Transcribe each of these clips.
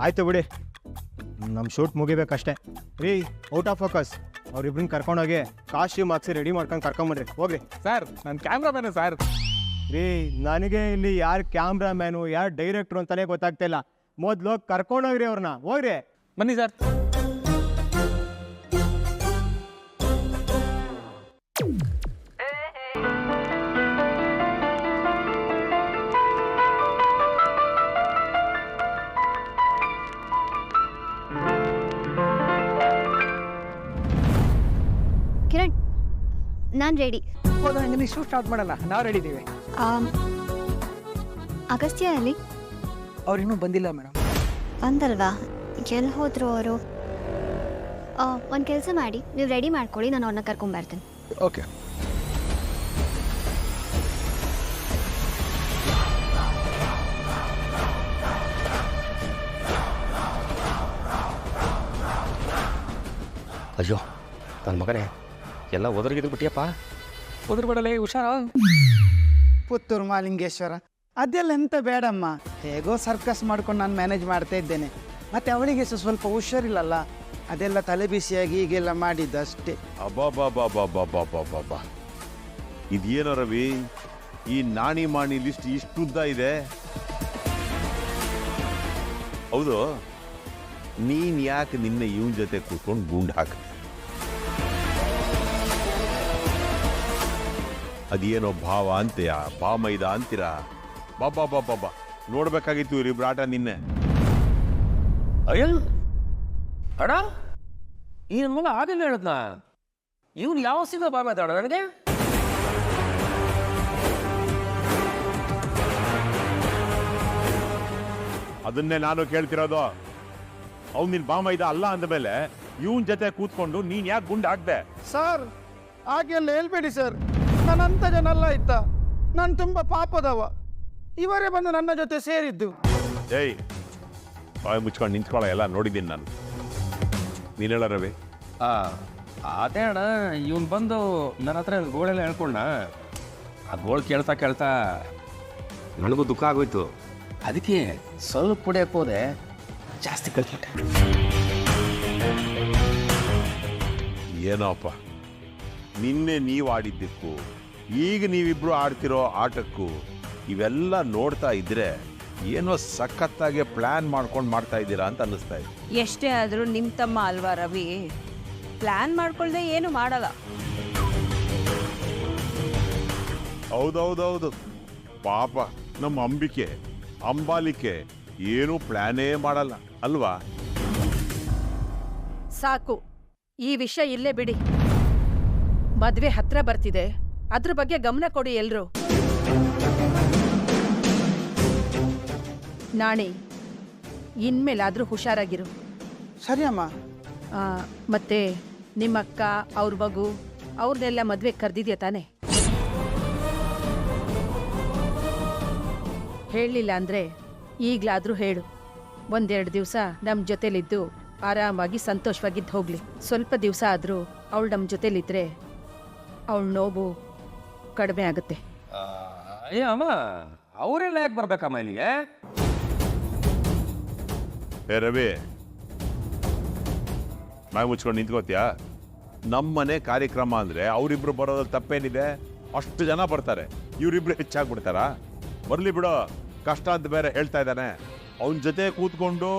ಆಯ್ತು ಬಿಡಿ, ನಮ್ಮ ಶೂಟ್ ಮುಗಿಬೇಕಷ್ಟೇ. ರೀ, ಔಟ್ ಆಫ್ ಫೋಕಸ್. ಅವ್ರಿಬ್ರನ್ನ ಕರ್ಕೊಂಡೋಗಿ ಕಾಸ್ಟ್ಯೂಮ್ ಹಾಕ್ಸಿ ರೆಡಿ ಮಾಡ್ಕೊಂಡು ಕರ್ಕೊಂಬರ್ರಿ. ಹೋಗ್ರಿ ಸರ್, ನಾನು ಕ್ಯಾಮ್ರಾಮ್ಯಾನು ಸರ್. ರೀ, ನನಗೆ ಇಲ್ಲಿ ಯಾರು ಕ್ಯಾಮ್ರಾಮ್ಯಾನು ಯಾರು ಡೈರೆಕ್ಟ್ರು ಅಂತಲೇ ಗೊತ್ತಾಗ್ತಿಲ್ಲ. ಮೊದಲು ಕರ್ಕೊಂಡೋಗ್ರಿ ಅವ್ರನ್ನ. ಹೋಗ್ರಿ. ಬನ್ನಿ ಸರ್. ಕಿರಣ್, ನಾನು ರೆಡಿ. ಹೌದಾ, ಇನ್ನು ಶೂ ಸ್ಟಾರ್ಟ್ ಮಾಡಲ್ಲ, ನಾವು ರೆಡಿ ಇದ್ದೀವಿ. ಅಗಸ್ತ್ಯ ಅಲ್ಲಿ ಅವ್ರು ಇನ್ನೂ ಬಂದಿಲ್ಲ ಮೇಡಮ್. ಬಂದಲ್ವಾ? ಎಲ್ಲಿ ಹೋದ್ರು ಅವರು? ಒಂದು ಕೆಲಸ ಮಾಡಿ, ನೀವು ರೆಡಿ ಮಾಡ್ಕೊಳ್ಳಿ, ನಾನು ಅವ್ರನ್ನ ಕರ್ಕೊಂಬರ್ತೀನಿ. ಓಕೆ. ಅಯ್ಯೋ ನನ್ನ ಮಗನೇ, ಎಲ್ಲ ಒದರಿಗಿದ್ರು ಬಿಟ್ಟಿಯಪ್ಪ. ಬಿಡಲೇ, ಹುಷಾರ. ಪುತ್ತೂರು ಮಾಲಿಂಗೇಶ್ವರ ಅದೆಲ್ಲ ಎಂತ ಬೇಡಮ್ಮ, ಹೇಗೋ ಸರ್ಕಸ್ ಮಾಡ್ಕೊಂಡು ನಾನು ಮ್ಯಾನೇಜ್ ಮಾಡ್ತಾ ಇದ್ದೇನೆ. ಮತ್ತೆ ಅವಳಿಗೆ ಸ್ವಲ್ಪ ಹುಷಾರಿಲ್ಲಲ್ಲ, ಅದೆಲ್ಲ ತಲೆ ಬಿಸಿಯಾಗಿ ಹೀಗೆಲ್ಲ ಮಾಡಿದ್ದು ಅಷ್ಟೇ. ಅಬ್ಬಾ, ಇದೇನೋ ರವಿ, ಈ ನಾಣಿ ಮಾಣಿ ಲಿಸ್ಟ್ ಇಷ್ಟುದ್ದ ಇದೆ. ಹೌದು, ನೀನ್ ಯಾಕೆ ನಿನ್ನೆ ಇವನ್ ಜೊತೆ ಕೂತ್ಕೊಂಡು ಗುಂಡು ಹಾಕ? ಅದೇನೋ ಭಾವ ಅಂತೀಯ, ಭಾಮೈದ ಅಂತೀರ. ಬಾಬಾ ನೋಡ್ಬೇಕಾಗಿತ್ತು ಇವರಿಬ್ರು ಆಟ ನಿನ್ನೆ. ಅಯ್ಯ ಅಡ, ಈ ನನ್ನ ಮಗ ಆಗಿಲ್ಲ ಹೇಳದ್ನ. ಇವನು ಯಾವ ಸಿಗ ಬಾ ಮಾತಾಡ ನನಗೆ? ಅದನ್ನೇ ನಾನು ಕೇಳ್ತಿರೋದು. ಅವ್ನು ನಿನ್ ಬಾಮೈದ ಅಲ್ಲ ಅಂದಮೇಲೆ ಇವನ್ ಜೊತೆ ಕೂತ್ಕೊಂಡು ನೀನ್ ಯಾಕೆ ಗುಂಡು ಹಾಕ್ದೆ? ಸರ್, ಹಾಗೆಲ್ಲ ಹೇಳ್ಬೇಡಿ ಸರ್, ನಾನಂತ ಜನ ಅಲ್ಲ ಇತ್ತ. ನಾನು ತುಂಬ ಪಾಪದವ. ಇವರೇ ಬಂದು ನನ್ನ ಜೊತೆ ಸೇರಿದ್ದು. ಏಯ್, ಬಾಯಿ ಮುಚ್ಕೊಂಡು ನಿಂತ್ಕೊಳ್ಳೋ, ಎಲ್ಲ ನೋಡಿದ್ದೀನಿ ನಾನು. ನೀನ್ ಹೇಳ ರವಿ. ಅದೇ ಅಣ್ಣ, ಇವನು ಬಂದು ನನ್ನ ಹತ್ರ ಗೋಳೆಲ್ಲ ಹೇಳ್ಕೊಂಡ. ಆ ಗೋಳು ಕೇಳ್ತಾ ನನಗೂ ದುಃಖ ಆಗೋಯ್ತು. ಅದಕ್ಕೆ ಸ್ವಲ್ಪ ಕುಡಿಯಕ್ಕೆ ಹೋದೆ, ಜಾಸ್ತಿ ಕಳ್ಸಿಟ್ಟೆ. ಏನೋಪ್ಪ, ನಿನ್ನೆ ನೀವು ಆಡಿದ್ದಕ್ಕೂ ಈಗ ನೀವಿಬ್ರು ಆಡ್ತಿರೋ ಆಟಕ್ಕೂ ಇವೆಲ್ಲ ನೋಡ್ತಾ ಇದ್ರೆ ಏನೋ ಸಖತ್ತಾಗಿ ಪ್ಲಾನ್ ಮಾಡ್ಕೊಂಡು ಮಾಡ್ತಾ ಇದ್ದೀರಾ ಅಂತ ಅನ್ನಿಸ್ತಾ ಇದೆ. ಎಷ್ಟೇ ಆದರೂ ನಿಮ್ಮ ತಮ್ಮ ಅಲ್ವಾ ರವಿ, ಪ್ಲಾನ್ ಮಾಡ್ಕೊಳ್ದೆ ಏನು ಮಾಡಲ್ಲ. ಹೌದೌದೌದು, ಪಾಪ ನಮ್ಮ ಅಂಬಾಲಿಕೆ ಏನು ಪ್ಲಾನೇ ಮಾಡಲ್ಲ ಅಲ್ವಾ? ಸಾಕು, ಈ ವಿಷಯ ಇಲ್ಲೇ ಬಿಡಿ. ಮದ್ವೆ ಹತ್ರ ಬರ್ತಿದೆ, ಅದ್ರ ಬಗ್ಗೆ ಗಮನ ಕೊಡಿ ಎಲ್ರು. ನಾಣಿ, ಇನ್ಮೇಲಾದ್ರೂ ಹುಷಾರಾಗಿರು. ಸರಿ ಅಮ್ಮ. ಮತ್ತೆ ನಿಮ್ಮಕ್ಕ, ಅವ್ರ ಮಗು, ಅವ್ರನ್ನೆಲ್ಲ ಮದ್ವೆ ಕರೆದಿದ್ಯಾ ತಾನೆ? ಹೇಳಲಿಲ್ಲ ಅಂದ್ರೆ ಈಗ್ಲಾದ್ರೂ ಹೇಳು. ಒಂದೆರಡು ದಿವಸ ನಮ್ಮ ಜೊತೆಲಿದ್ದು ಆರಾಮಾಗಿ ಸಂತೋಷವಾಗಿದ್ದು ಹೋಗ್ಲಿ. ಸ್ವಲ್ಪ ದಿವಸ ಆದರೂ ಅವಳು ನಮ್ಮ ಜೊತೆಲಿದ್ರೆ ಅವಳ ನೋವು ಕಡಿಮೆ ಆಗುತ್ತೆ. ಅಯ್ಯ ಅಮ್ಮ, ಅವರೆಲ್ಲ ಯಾಕೆ ಬರ್ಬೇಕಮ್ಮ ಇಲ್ಲಿಗೆ? ಹೇ ರವಿ, ಬಾಯಿ ಮುಚ್ಕೊಂಡು ನಿಂತ್ಕೋತೀಯಾ? ನಮ್ಮನೆ ಕಾರ್ಯಕ್ರಮ ಅಂದ್ರೆ ಅವರಿಬ್ರು ಬರೋದ್ರಲ್ಲಿ ತಪ್ಪೇನಿದೆ? ಅಷ್ಟು ಜನ ಬರ್ತಾರೆ, ಇವರಿಬ್ರು ಹೆಚ್ಚಾಗ್ಬಿಡ್ತಾರಾ? ಬರ್ಲಿ ಬಿಡೋ, ಕಷ್ಟ ಅಂತ ಬೇರೆ ಹೇಳ್ತಾ ಇದ್ದಾನೆ. ಅವನ ಜೊತೆ ಕೂತ್ಕೊಂಡು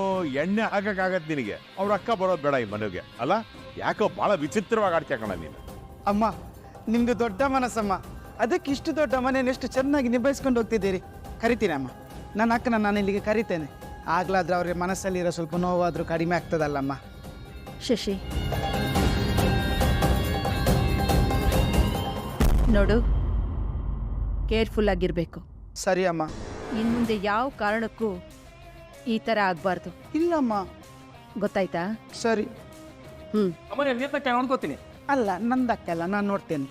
ಎಣ್ಣೆ ಹಾಕಕ್ಕಾಗತ್ತೆ ನಿನಗೆ. ಅವ್ರ ಅಕ್ಕ ಬರೋದು ಬೇಡ ಈ ಮನೆಗೆ ಅಲ್ಲ? ಯಾಕೋ ಬಹಳ ವಿಚಿತ್ರವಾಗಿ ಆಡ್ತೀಯ ಕಣ ನೀನು. ಅಮ್ಮ, ನಿಮ್ದು ದೊಡ್ಡ ಮನಸ್ಸಮ್ಮ. ಅದಕ್ಕೆ ಇಷ್ಟು ದೊಡ್ಡ ಮನೆಯನ್ನು ಎಷ್ಟು ಚೆನ್ನಾಗಿ ನಿಭಾಯಿಸ್ಕೊಂಡು ಹೋಗ್ತಿದ್ದೀರಿ. ಕರಿತೀನಿ ಅಮ್ಮ, ನನ್ನ ಅಕ್ಕನ ನಾನು ಇಲ್ಲಿಗೆ ಕರಿತೇನೆ. ಆಗ್ಲಾದ್ರೆ ಅವ್ರಿಗೆ ಮನಸ್ಸಲ್ಲಿರೋ ಸ್ವಲ್ಪ ನೋವಾದರೂ ಕಡಿಮೆ ಆಗ್ತದಲ್ಲಮ್ಮ. ಶಶಿ ನೋಡು, ಕೇರ್ಫುಲ್ ಆಗಿರ್ಬೇಕು. ಸರಿ ಅಮ್ಮ. ಇನ್ಮುಂದೆ ಯಾವ ಕಾರಣಕ್ಕೂ ಈ ಥರ ಆಗಬಾರ್ದು. ಇಲ್ಲಮ್ಮ. ಗೊತ್ತಾಯ್ತಾ? ಸರಿ. ಅಮ್ಮ, ನಾನು ಅನ್ಕೋತೀನಿ. ಅಲ್ಲ, ನಂದಕ್ಕಲ್ಲ, ನಾನು ನೋಡ್ತೇನೆ.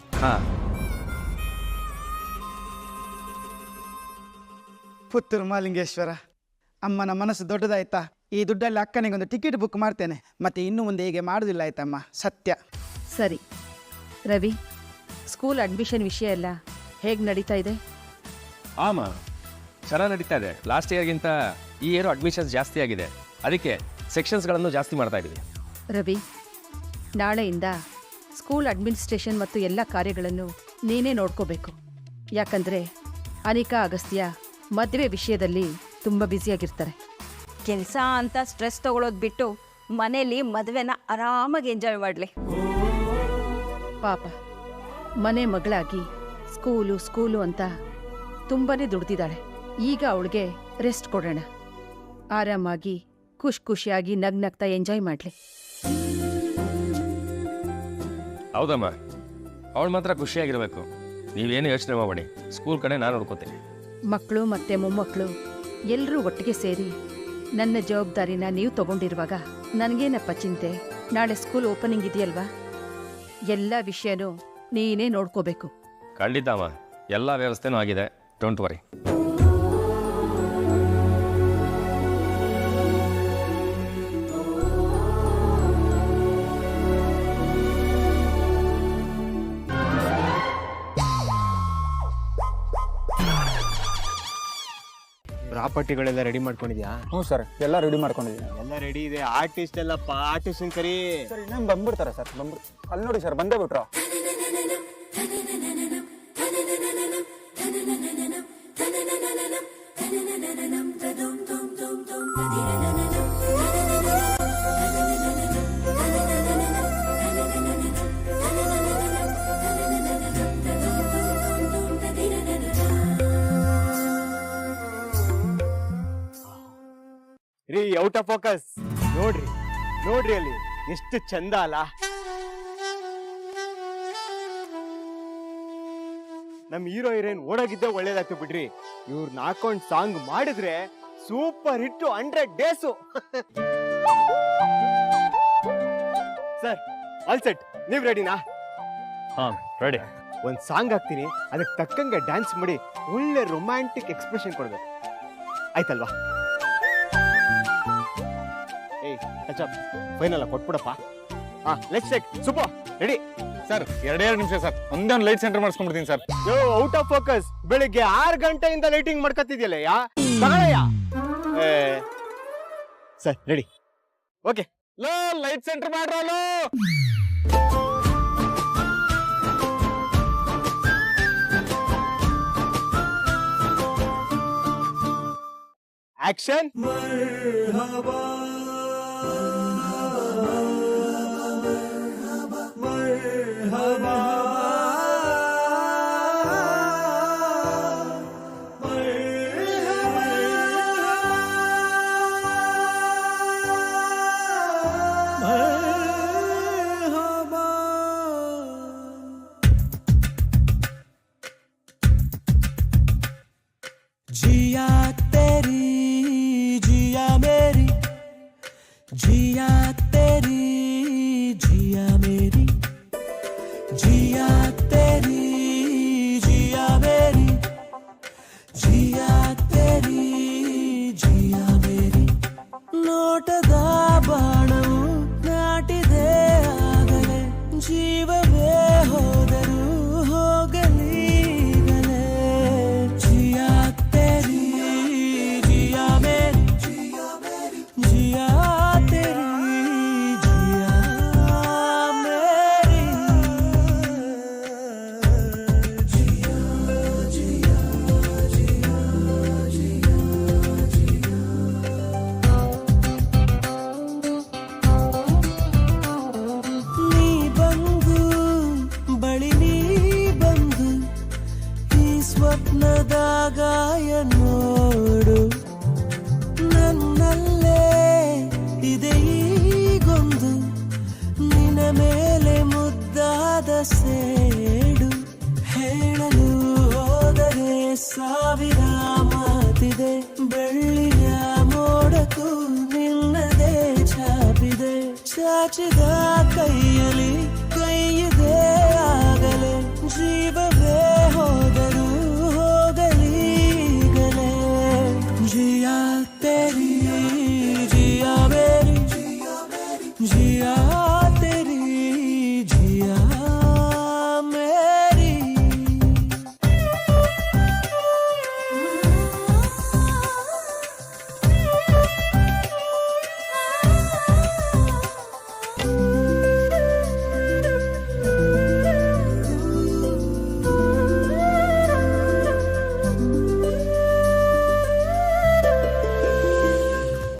ಪುತ್ತೂರು ಮಾಲಿಂಗೇಶ್ವರ, ಅಮ್ಮನ ಮನಸ್ಸು ದೊಡ್ಡದಾಯ್ತಾ? ಈ ದುಡ್ಡಲ್ಲಿ ಅಕ್ಕನಿಗೊಂದು ಟಿಕೆಟ್ ಬುಕ್ ಮಾಡ್ತೇನೆ. ಮತ್ತೆ ಇನ್ನು ಮುಂದೆ ಹೀಗೆ ಮಾಡೋದಿಲ್ಲ, ಆಯ್ತಮ್ಮ? ಸತ್ಯ. ಸರಿ ರವಿ, ಸ್ಕೂಲ್ ಅಡ್ಮಿಷನ್ ವಿಷಯ ಎಲ್ಲ ಹೇಗೆ ನಡೀತಾ ಇದೆ? ಆಮ, ಚೆನ್ನಾಗಿ ನಡೀತಾ ಇದೆ. ಲಾಸ್ಟ್ ಇಯರ್ಗಿಂತ ಈ ಇಯರ್ ಅಡ್ಮಿಷನ್ಸ್ ಜಾಸ್ತಿ ಆಗಿದೆ. ಅದಕ್ಕೆ ಸೆಕ್ಷನ್ಸ್ಗಳನ್ನು ಜಾಸ್ತಿ ಮಾಡ್ತಾ ಇದ್ದೀವಿ. ರವಿ, ನಾಳೆಯಿಂದ ಸ್ಕೂಲ್ ಅಡ್ಮಿನಿಸ್ಟ್ರೇಷನ್ ಮತ್ತು ಎಲ್ಲ ಕಾರ್ಯಗಳನ್ನು ನೀನೇ ನೋಡ್ಕೋಬೇಕು. ಯಾಕಂದರೆ ಅನಿಕಾ ಅಗಸ್ತ್ಯ ಮದುವೆ ವಿಷಯದಲ್ಲಿ ತುಂಬ ಬ್ಯುಸಿಯಾಗಿರ್ತಾರೆ. ಕೆಲಸ ಅಂತ ಸ್ಟ್ರೆಸ್ ತಗೊಳ್ಳೋದು ಬಿಟ್ಟು ಮನೇಲಿ ಮದುವೆನ ಆರಾಮಾಗಿ ಎಂಜಾಯ್ ಮಾಡಲಿ. ಪಾಪ ಮನೆ ಮಗಳಾಗಿ ಸ್ಕೂಲು ಅಂತ ತುಂಬಾ ದುಡ್ದಿದ್ದಾಳೆ. ಈಗ ಅವಳಿಗೆ ರೆಸ್ಟ್ ಕೊಡೋಣ. ಆರಾಮಾಗಿ ಖುಷಿಯಾಗಿ ನಗ್ನಗ್ತಾ ಎಂಜಾಯ್ ಮಾಡಲಿ. ಹೌದಮ್ಮ, ಅವಳು ಮಾತ್ರ ಖುಷಿಯಾಗಿರಬೇಕು. ನೀವೇನು ಯೋಚನೆ ಮಾಡಬೇಡಿ, ಸ್ಕೂಲ್ ಕಡೆ ನಾನು ನೋಡ್ಕೋತೀನಿ. ಮಕ್ಕಳು ಮತ್ತು ಮೊಮ್ಮಕ್ಕಳು ಎಲ್ಲರೂ ಒಟ್ಟಿಗೆ ಸೇರಿ ನನ್ನ ಜವಾಬ್ದಾರಿನ ನೀವು ತಗೊಂಡಿರುವಾಗ ನನಗೇನಪ್ಪ ಚಿಂತೆ? ನಾಳೆ ಸ್ಕೂಲ್ ಓಪನಿಂಗ್ ಇದೆಯಲ್ವಾ, ಎಲ್ಲ ವಿಷಯನೂ ನೀನೇ ನೋಡ್ಕೋಬೇಕು. ಖಂಡಿತ ಅಮ್ಮ, ಎಲ್ಲ ವ್ಯವಸ್ಥೆನೂ ಆಗಿದೆ. Don't worry. ಪ್ರಾಪರ್ಟಿಗಳೆಲ್ಲ ರೆಡಿ ಮಾಡ್ಕೊಂಡಿದ್ಯಾ? ಹ್ಞೂ ಸರ್, ಎಲ್ಲ ರೆಡಿ ಮಾಡ್ಕೊಂಡಿದ್ದೀನಿ. ಎಲ್ಲ ರೆಡಿ ಇದೆ. ಆರ್ಟಿಸ್ಟ್ ಎಲ್ಲ ಆರ್ಟಿಸ್ಟ್ ಕರಿ. ಸರ್ ಇನ್ನೇನು ಬಂದ್ಬಿಡ್ತಾರೆ ಸರ್, ಅಲ್ಲಿ ನೋಡಿ ಸರ್, ಬಂದೇ ಬಿಟ್ರು. ರೀ, ಔಟ್ ಆಫ್ ಫೋಕಸ್. ನೋಡ್ರಿ ಅಲ್ಲಿ ಎಷ್ಟು ಚಂದ ಅಲ್ಲ. ನಮ್ ಹೀರೋ ಹೀರೋಯಿನ್ ಓಡೋಗಿದ್ದೆ ಒಳ್ಳೇದಾಯ್ತು ಬಿಡ್ರಿ. ಇವ್ರನ್ನ ಹಾಕೊಂಡ್ ಸಾಂಗ್ ಮಾಡಿದ್ರೆ super hit 100 days. Sir, all set. ನೀವ್ ರೆಡಿನಾ? ಹಾ, ರೆಡಿ. ಒಂದ್ ಸಾಂಗ್ ಹಾಕ್ತೀನಿ, ಅದಕ್ಕೆ ತಕ್ಕಂಗೆ ಡ್ಯಾನ್ಸ್ ಮಾಡಿ ಒಳ್ಳೆ ರೊಮ್ಯಾಂಟಿಕ್ ಎಕ್ಸ್ಪ್ರೆಷನ್ ಕೊಡ್ಬೇಕು. ಆಯ್ತಲ್ವಾ? ಫೈನಲ್ ಕೊಟ್ಬಿಡಪ್ಪ. Let's take. Super, ready sir, 2 ನಿಮಿಷ ಸರ್, ಒಂದೇ ಒಂದು ಲೈಟ್ ಸೆಂಟರ್ ಮಾಡಿಸ್ಕೊಂಡ್ಬಿಡ್ತೀನಿ ಸರ್. Out of focus. ಬೆಳಿಗ್ಗೆ 6 ಗಂಟೆಯಿಂದ ಲೈಟಿಂಗ್ ಮಾಡ್ಕೊತಿದ್ಯಲ್ಲ sir. Ready? Okay. Light centre ಮಾಡ್ರಲ್ಲ. ಆಕ್ಷನ್. जिया तेरी जिया मेरी, जिया तेरी जिया मेरी, जिया तेरी जिया मेरी, जिया तेरी जिया मेरी. ನೋಟದ ಬಾಣವು ನಾಟಿದೆ ಆಗಲೇ, ಜೀವವೇ ಹೋದರೂ ಹೋಗಲೀಗಲೇ. ಜಿಯಾ तेरी जिया मेरी, जिया तेरी जिया मेरी, जिया जिया जिया जिया जिया. ನೀ ಬಂದು ಬಳಿ ನೀ ಬಂದು ಈ ಸ್ವಪ್ನದ ಗಾಯ ನೋಡು, ನನ್ನಲ್ಲೇ ಇದೆ ಈಗೊಂದು ನಿನ್ನ ಮೇಲೆ ಮುದ್ದಾದ ಸೇಡು. ಹೇಳಲು ಹೋದರೆ 1000 ಮಾತಿದೆ, ಬೆಳ್ಳಿಯ ಮೋಡಕ್ಕೂ ನಿನ್ನದೇ ಛಾಪಿದೆ. ಚಾಚಿದ ಕೈಯಲ್ಲಿ ಕೈಯಿದೆ ಆಗಲೇ, ಜೀವವೇ ಹೋದರೂ ಹೋಗಲೀಗಲೇ. जिया तेरी